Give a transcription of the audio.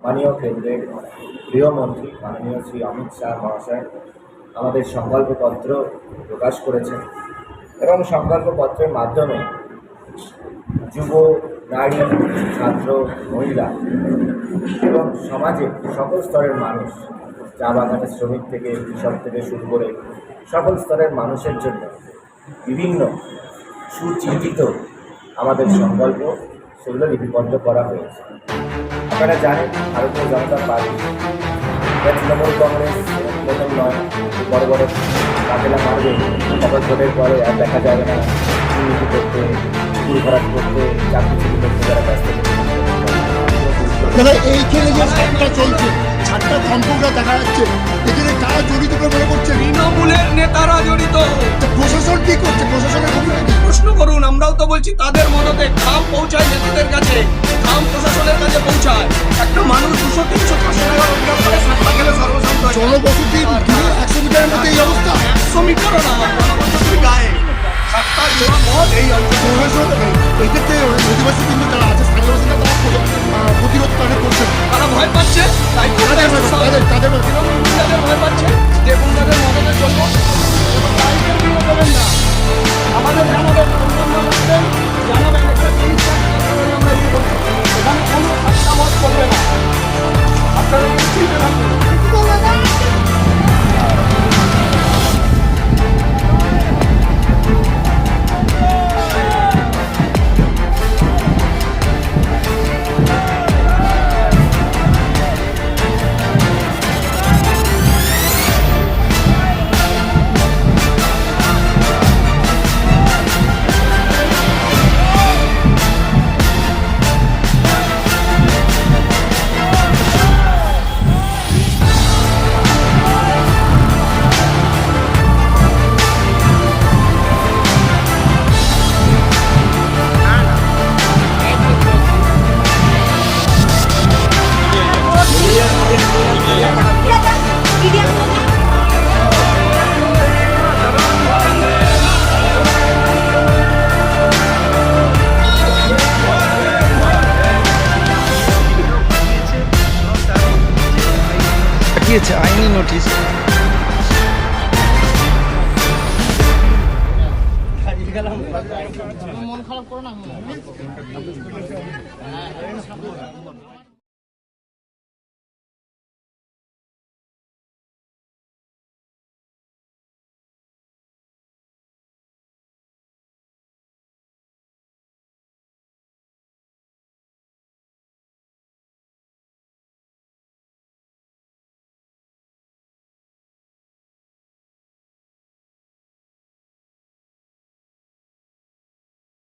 মাননীয় কেন্দ্রের গৃহমন্ত্রী মাননীয় শ্রী অমিত শাহ মহাশয় আমাদের সংকল্পপত্র প্রকাশ করেছেন এবং সংকল্পপত্রের মাধ্যমে যুব, নারী, ছাত্র, মহিলা এবং সমাজের সকল স্তরের মানুষ, চা বাগানের শ্রমিক থেকে কৃষক থেকে শুরু করে সকল স্তরের মানুষের জন্য বিভিন্ন সুচিন্তিত আমাদের সংকল্প সেগুলো লিপিবদ্ধ করা হয়েছে। আপনারা জানেন ভারতীয় জনতা পার্টি তৃণমূল কংগ্রেস প্রথম নয়, বড় বড় কাজেলা মারবে, তারপর ভোটের পরে আর দেখা যাবে না দুর্নীতি করতে, চুরি ভরাট করতে, চাকরি করতে যারা ব্যস্ত। দাদা এইখানে যে ছাদটা চলছে, ছাদটা সম্পূর্ণ দেখা যাচ্ছে, এখানে কারা জড়িত বলে মনে করছে? তৃণমূলের নেতারা জড়িত। প্রশাসন কি করছে? প্রশাসনের ভূমিকা কি? প্রশ্ন করুন, আমরাও তো বলছি তাদের মদতে খাম পৌঁছায় নেতাদের কাছে, খাম প্রশাসনের কাছে পৌঁছায়। একটা মানুষ 200-300 টাকা রোজগার করে সাতটা খেলে সর্বশান্ত। জনবসতি 100 মিটারের মধ্যে এই অবস্থা। 100 মিটারও না, জনবসতির গায়ে সাতটা জোড়া মদ এই অঞ্চল। এক্ষেত্রে অধিবাসী কিন্তু যারা আছে, স্থানীয় বাসিন্দা, তারা প্রতিরোধ তাদের করছে। তারা ভয় পাচ্ছে, তাই তাদের তৃণমূল ভয় পাচ্ছে যে গুন্ডাদের মদতের জন্য দেবেন না। আমাদের জানাবেন, জানাবেন একটা 30 লাখ আমরা ইয়ে করছি, এখানে কোনো সাতটা মত করবে না। আপনারা নিশ্চিত থাকবেন। দিয়েছে আইনি নোটিশ। মন খারাপ করো না।